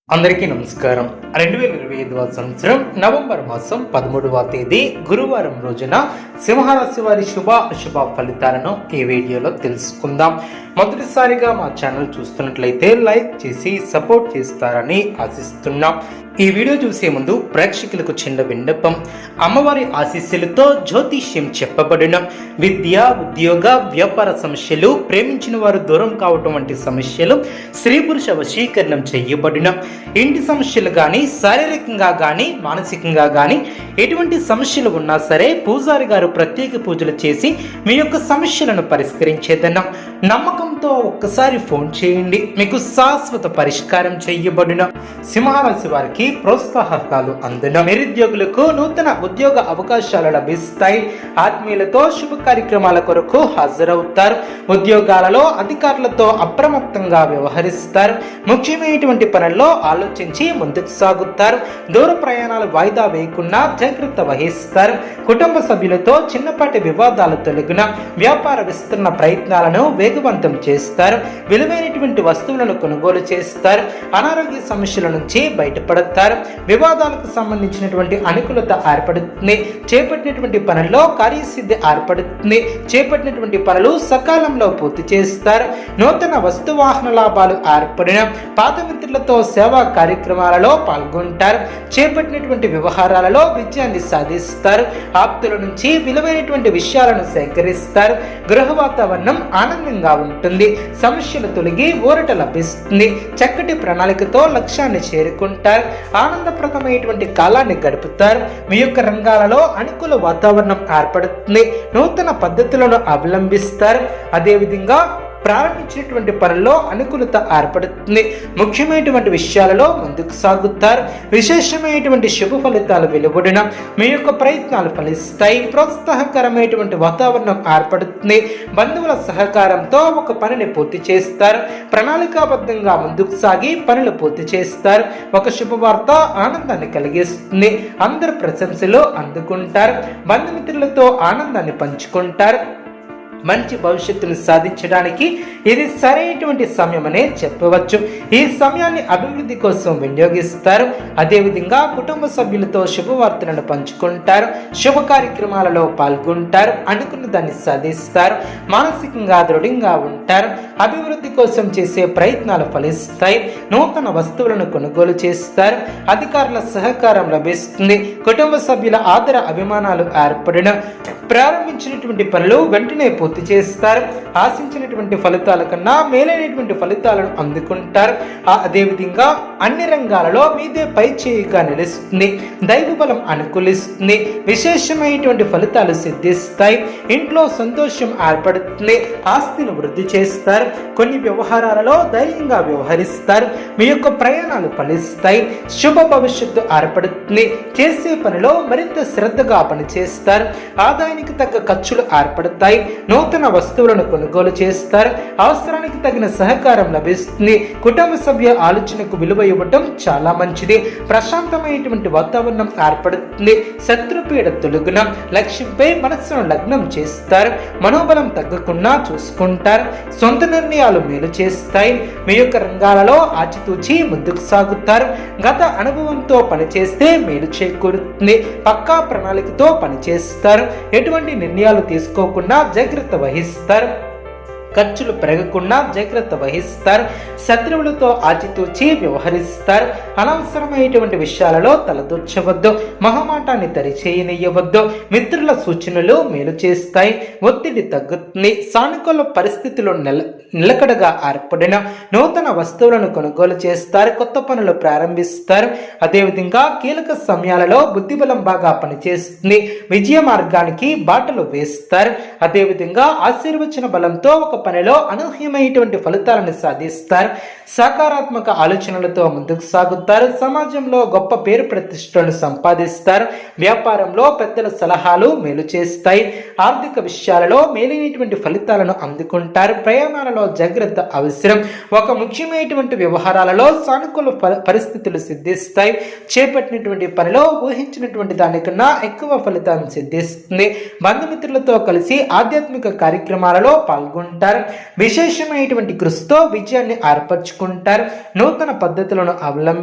అందరికీ నమస్కారం. 2025వ సంవత్సరం నవంబర్ మాసం 13వ తేదీ గురువారం రోజున సింహరాశి వారి శుభ అశుభ ఫలితాలను ఈ వీడియోలో తెలుసుకుందాం. మొదటిసారిగా మా ఛానల్ చూస్తున్నట్లయితే లైక్ చేసి సపోర్ట్ చేస్తారని ఆశిస్తున్నాం. ఈ వీడియో చూసే ముందు ప్రేక్షకులకు చిన్న విన్నపం. అమ్మవారి ఆశీస్సులతో జ్యోతిష్యం చెప్పబడిన విద్య, ఉద్యోగ, వ్యాపార సమస్యలు, ప్రేమించిన వారు దూరం కావటం వంటి సమస్యలు, స్త్రీ పురుష వశీకరణం చేయబడిన ఇంటి సమస్యలు కానీ, శారీరకంగా కానీ, మానసికంగా కానీ ఎటువంటి సమస్యలు ఉన్నా సరే పూజారి గారు ప్రత్యేక పూజలు చేసి మీ యొక్క సమస్యలను పరిష్కరించేదన్నాం. నమ్మకంతో ఒక్కసారి ఫోన్ చేయండి, మీకు శాశ్వత పరిష్కారం చేయబడిన. సింహరాశి వారికి ప్రోత్సాహకాలు అందున నిరుద్యోగులకు నూతన ఉద్యోగ అవకాశాలు లభిస్తాయి. ఆత్మీయులతో శుభ కార్యక్రమాల కొరకు హాజరవుతారు. ఉద్యోగాలలో అధికారులతో అప్రమత్తంగా వ్యవహరిస్తారు. ముఖ్యమైనటువంటి పనుల్లో ఆలోచించి ముందుకు సాగుతారు. దూర ప్రయాణాలు వాయిదా వేయకుండా జాగ్రత్త వహిస్తారు. కుటుంబ సభ్యులతో చిన్నపాటి వివాదాలు తొలగిన వ్యాపార విస్తరణ ప్రయత్నాలను వేగవంతం చేస్తారు. విలువైనటువంటి వస్తువులను కొనుగోలు చేస్తారు. అనారోగ్య సమస్యల నుంచి బయటపడతారు. వివాదాలకు సంబంధించినటువంటి అనుకూలత ఏర్పడుతుంది. చేపట్టినటువంటి పనుల్లో కార్యసిద్ధి ఏర్పడుతుంది. చేపట్టినటువంటి పనులు సకాలంలో పూర్తి చేస్తారు. నూతన వస్తు వాహన లాభాలు ఏర్పడిన పాత మిత్రులతో సేవా కార్యక్రమాలలో పాల్గొంటారు. చేపట్టినటువంటి వ్యవహారాలలో విజయాన్ని సాధిస్తారు. ఆప్తుల నుంచి విలువైనటువంటి విషయాలను సేకరిస్తారు. గృహ వాతావరణం ఆనందంగా ఉంటుంది. సమస్యలు తొలగి ఊరట లభిస్తుంది. చక్కటి ప్రణాళికతో లక్ష్యాన్ని చేరుకుంటారు. ఆనందప్రదమైనటువంటి కాలాన్ని గడుపుతారు. మీ యొక్క రంగాలలో అనుకూల వాతావరణం ఏర్పడుతుంది. నూతన పద్ధతులను అవలంబిస్తారు. అదేవిధంగా ప్రారంభించినటువంటి పనుల్లో అనుకూలత ఏర్పడుతుంది. ముఖ్యమైనటువంటి విషయాలలో ముందుకు సాగుతారు. విశేషమైనటువంటి శుభ ఫలితాలు వెలువడిన మీ యొక్క ప్రయత్నాలు ఫలిస్తాయి. ప్రోత్సాహకరమైనటువంటి వాతావరణం ఏర్పడుతుంది. బంధువుల సహకారంతో ఒక పనిని పూర్తి చేస్తారు. ప్రణాళికాబద్ధంగా ముందుకు సాగి పనులు పూర్తి చేస్తారు. ఒక శుభవార్త ఆనందాన్ని కలిగిస్తుంది. అందరు ప్రశంసలు అందుకుంటారు. బంధుమిత్రులతో ఆనందాన్ని పంచుకుంటారు. మంచి భవిష్యత్తును సాధించడానికి ఇది సరైనటువంటి సమయమనే చెప్పవచ్చు. ఈ సమయాన్ని అభివృద్ధి కోసం వినియోగిస్తారు. అదేవిధంగా కుటుంబ సభ్యులతో శుభవార్తలను పంచుకుంటారు. శుభ కార్యక్రమాలలో పాల్గొంటారు. అనుకున్న దాన్ని సాధిస్తారు. మానసికంగా దృఢంగా ఉంటారు. అభివృద్ధి కోసం చేసే ప్రయత్నాలు ఫలిస్తాయి. నూతన వస్తువులను కొనుగోలు చేస్తారు. అధికారుల సహకారం లభిస్తుంది. కుటుంబ సభ్యుల ఆదర అభిమానాలు ఏర్పడిన ప్రారంభించినటువంటి పనులు వెంటనే పూర్తి చేస్తారు. ఆశించినటువంటి ఫలితాల కన్నా మేలైనటువంటి ఫలితాలను అందుకుంటారు. అదేవిధంగా అన్ని రంగాలలో మీదే పై చేయిగా నిలుస్తుంది. దైవ బలం అనుకూలిస్తుంది. విశేషమైనటువంటి ఫలితాలు సిద్ధిస్తాయి. ఇంట్లో సంతోషం ఏర్పడుతుంది. ఆస్తిని వృద్ధి చేస్తారు. కొన్ని వ్యవహారాలలో ధైర్యంగా వ్యవహరిస్తారు. మీ యొక్క ప్రయాణాలు ఫలిస్తాయి. శుభ భవిష్యత్తు ఏర్పడుతుంది. చేసే పనిలో మరింత శ్రద్ధగా పనిచేస్తారు. ఆదాయానికి తగ్గ ఖర్చులు ఏర్పడతాయి. నూతన వస్తువులను కొనుగోలు చేస్తారు. అవసరానికి తగిన సహకారం లభిస్తుంది. కుటుంబ సభ్య ఆలోచనకు విలువ ఇవ్వటం చాలా మంచిది. ప్రశాంతమైనటువంటి వాతావరణం ఏర్పడుతుంది. శత్రుపీడ తొలగున లక్ష్యంపై మనస్సును లగ్నం చేస్తారు. మనోబలం తగ్గకుండా చూసుకుంటారు. సొంత నిర్ణయాలు మేలు చేస్తాయి. మీ యొక్క రంగాలలో ఆచితూచి ముందుకు సాగుతారు. గత అనుభవంతో పనిచేస్తే మేలు చేకూరుతుంది. పక్కా ప్రణాళికతో పనిచేస్తారు. ఎటువంటి నిర్ణయాలు తీసుకోకుండా జాగ్రత్త వహిస్తారు. ఖర్చులు పెరగకుండా జాగ్రత్త వహిస్తారు. శత్రువులతో ఆచితూచి వ్యవహరిస్తారు. అనవసరమైనటువంటి విషయాలలో తలదూర్చవద్దు. మొహమాటాన్ని దరిచేయనియ్యవద్దు. మిత్రుల సూచనలు మేలు చేస్తాయి. ఒత్తిడి తగ్గుతుంది. సానుకూల పరిస్థితులు నిలకడగా ఏర్పడిన నూతన వస్తువులను కొనుగోలు చేస్తారు. కొత్త పనులు ప్రారంభిస్తారు. అదేవిధంగా కీలక సమయాలలో బుద్ధిబలం బాగా పనిచేస్తుంది. విజయ మార్గానికి బాటలు వేస్తారు. అదేవిధంగా ఆశీర్వచన బలంతో ఒక పనిలో అనూహ్యమైనటువంటి ఫలితాలను సాధిస్తారు. సకారాత్మక ఆలోచనలతో ముందుకు సాగుతారు. సమాజంలో గొప్ప పేరు ప్రతిష్టలను సంపాదిస్తారు. వ్యాపారంలో పెద్దల సలహాలు మేలు చేస్తాయి. ఆర్థిక విషయాలలో మేలైనటువంటి ఫలితాలను అందుకుంటారు. ప్రయాణాలలో జాగ్రత్త అవసరం. ఒక ముఖ్యమైనటువంటి వ్యవహారాలలో సానుకూల పరిస్థితులు సిద్ధిస్తాయి. చేపట్టినటువంటి పనిలో ఊహించినటువంటి దానికన్నా ఎక్కువ ఫలితాలను సిద్ధిస్తుంది. బంధుమిత్రులతో కలిసి ఆధ్యాత్మిక కార్యక్రమాలలో పాల్గొంటారు. విశేషమైనటువంటి కృషితో విజయాన్ని ఏర్పరచుకుంటారు. నూతన పద్ధతులను అవలంబిస్తారు.